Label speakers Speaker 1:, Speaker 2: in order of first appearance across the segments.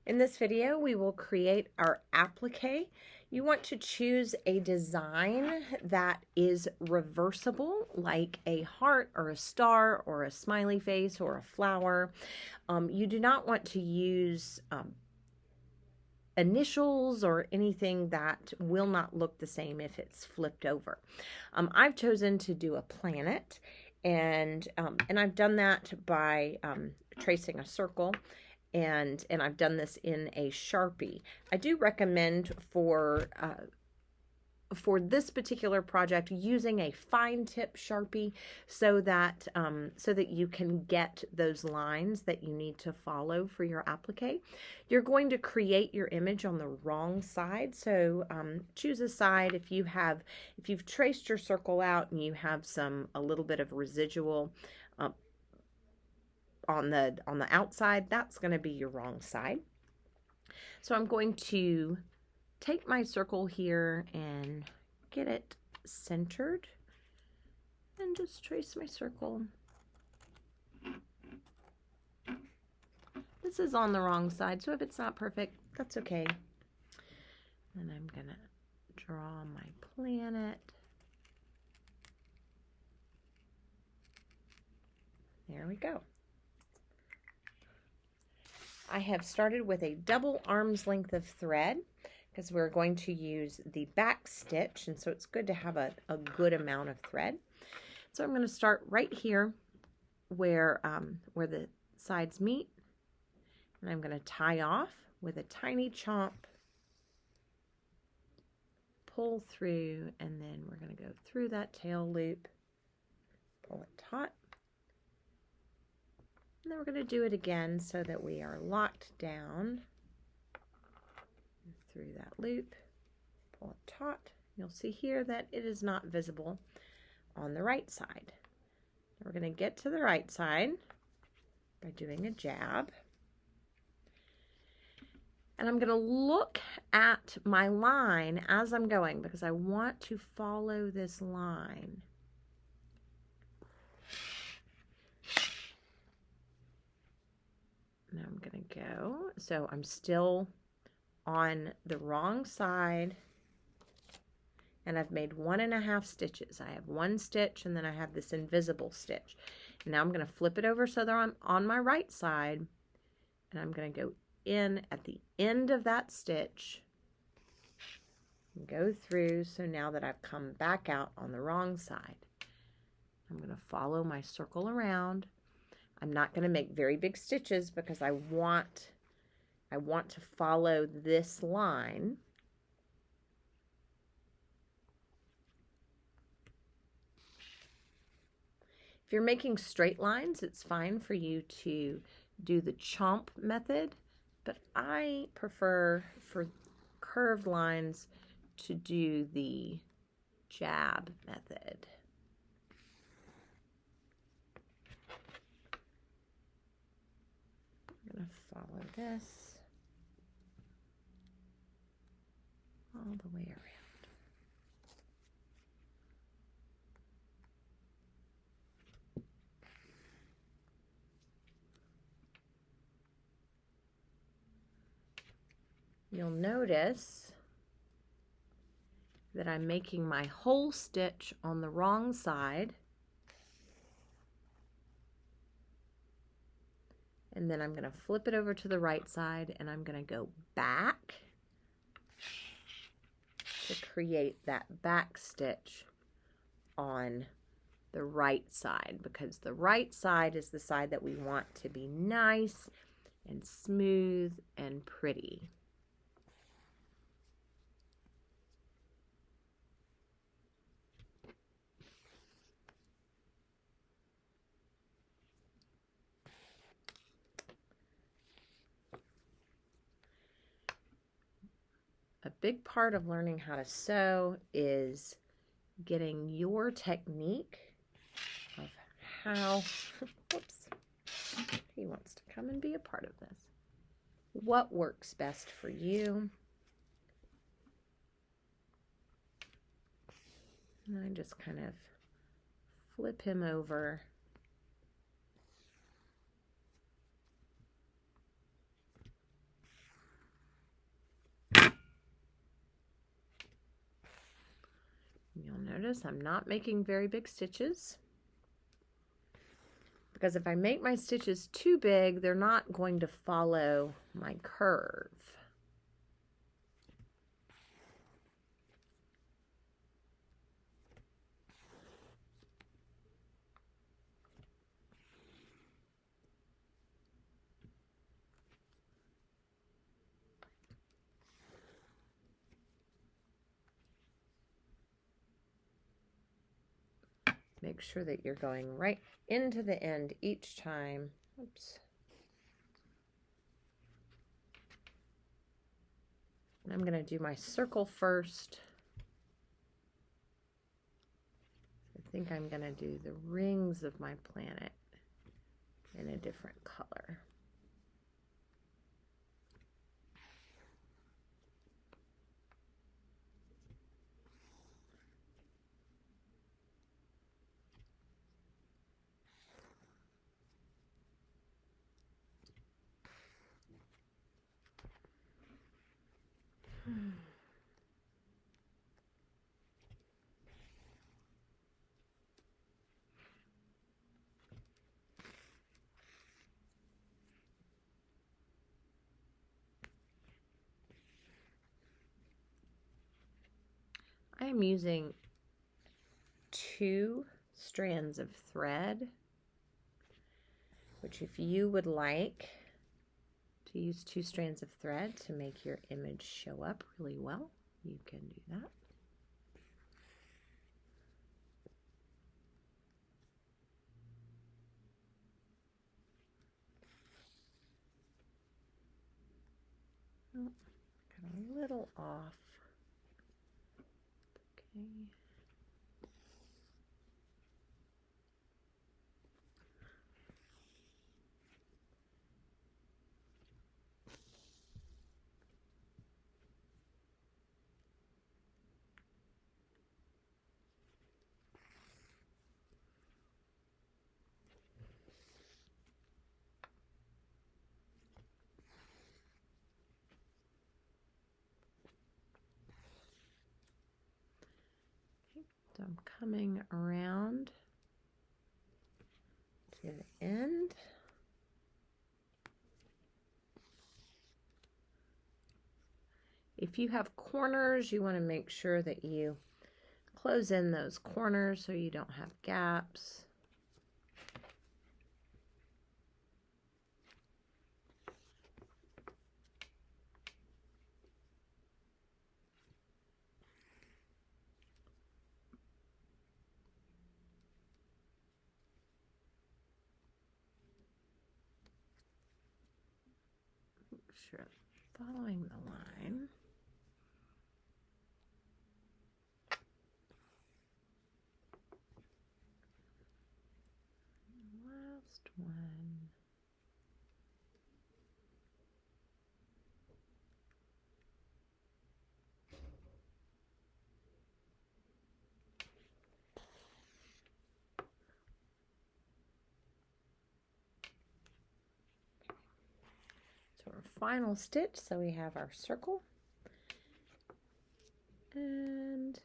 Speaker 1: In this video, we will create our applique. You want to choose a design that is reversible, like a heart or a star or a smiley face or a flower. You do not want to use initials or anything that will not look the same if it's flipped over. I've chosen to do a planet, and I've done that by tracing a circle. And I've done this in a Sharpie. I do recommend for this particular project using a fine tip Sharpie so that you can get those lines that you need to follow for your applique. You're going to create your image on the wrong side, so choose a side. If you've traced your circle out and you have a little bit of residual on the outside, that's going to be your wrong side. So I'm going to take my circle here and get it centered and just trace my circle. This is on the wrong side, so if it's not perfect, that's okay. And I'm gonna draw my planet. There we go. I have started with a double arm's length of thread because we're going to use the back stitch, and so it's good to have a good amount of thread. So I'm going to start right here where the sides meet, and I'm going to tie off with a tiny chomp, pull through, and then we're going to go through that tail loop, pull it taut. And then we're going to do it again so that we are locked down through that loop, pull it taut. You'll see here that it is not visible on the right side. We're going to get to the right side by doing a jab. And I'm going to look at my line as I'm going because I want to follow this line. Now I'm going to go, so I'm still on the wrong side, and I've made 1.5 stitches. I have one stitch, and then I have this invisible stitch. And now I'm going to flip it over so that I'm on my right side, and I'm going to go in at the end of that stitch and go through. So now that I've come back out on the wrong side, I'm going to follow my circle around. I'm not going to make very big stitches because I want to follow this line. If you're making straight lines, it's fine for you to do the chomp method, but I prefer for curved lines to do the jab method. I'm going to follow this all the way around. You'll notice that I'm making my whole stitch on the wrong side. And then I'm going to flip it over to the right side, and I'm going to go back to create that back stitch on the right side, because the right side is the side that we want to be nice and smooth and pretty. A big part of learning how to sew is getting your technique of how, whoops, he wants to come and be a part of this. What works best for you? And I just kind of flip him over. notice I'm not making very big stitches, because if I make my stitches too big, they're not going to follow my curve. Make sure that you're going right into the end each time. Oops. And I'm going to do my circle first. I think I'm going to do the rings of my planet in a different color. I am using 2 strands of thread, which if you would like to use 2 strands of thread to make your image show up really well, you can do that. Oh, got a little off. Okay. So I'm coming around to the end. If you have corners, you want to make sure that you close in those corners so you don't have gaps. Make sure I'm following the line. Last one. So our final stitch, so we have our circle, and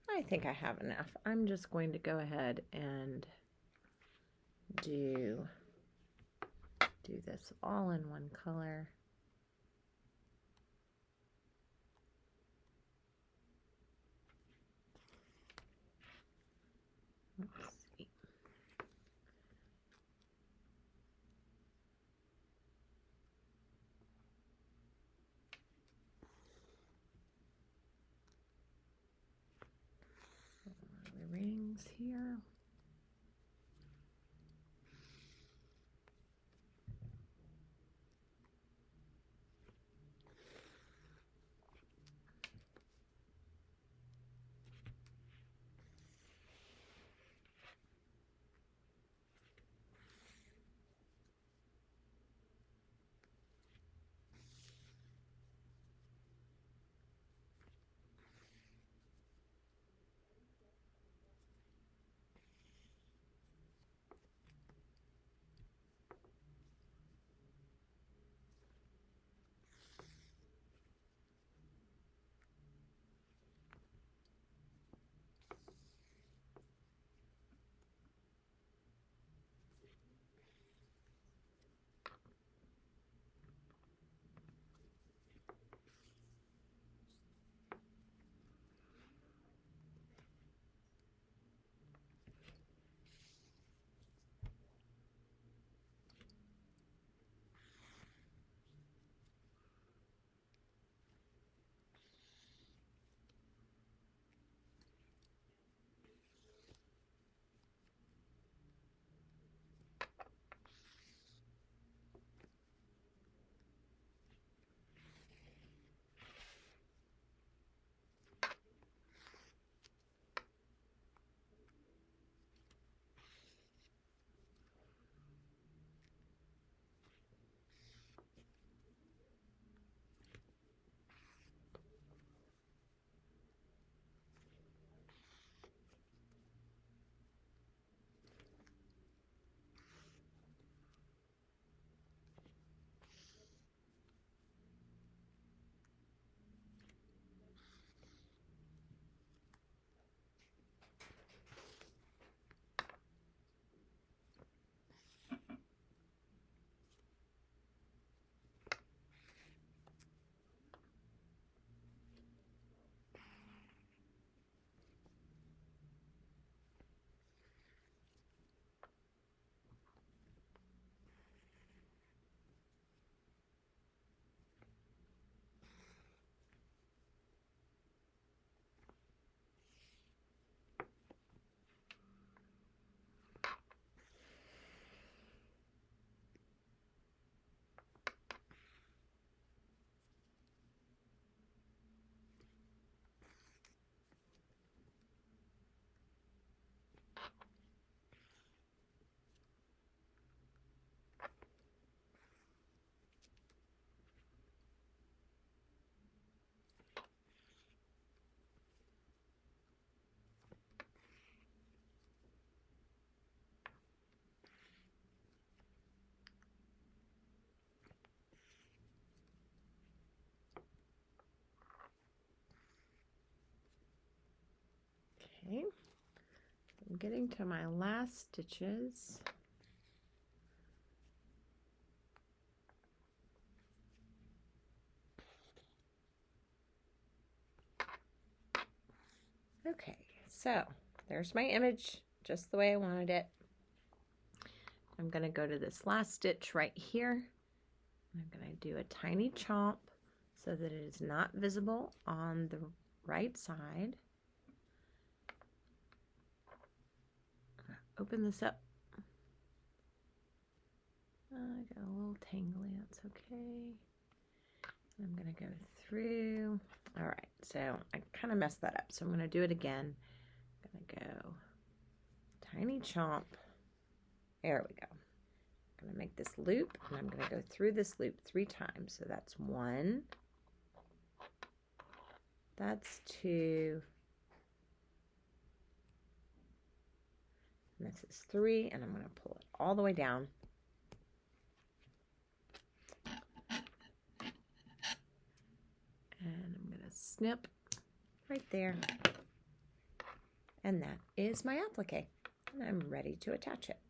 Speaker 1: I think I have enough. I'm just going to go ahead and do this all in one color. Let's see. The rings here. Okay, I'm getting to my last stitches. Okay, so there's my image, just the way I wanted it. I'm going to go to this last stitch right here. I'm going to do a tiny chomp so that it is not visible on the right side. Open this up. I got a little tangly, that's okay. I'm going to go through. All right, so I kind of messed that up, so I'm going to do it again. I'm going to go tiny chomp. There we go. I'm going to make this loop, and I'm going to go through this loop 3 times. So that's 1, that's 2, and this is 3, and I'm going to pull it all the way down. And I'm going to snip right there. And that is my applique. And I'm ready to attach it.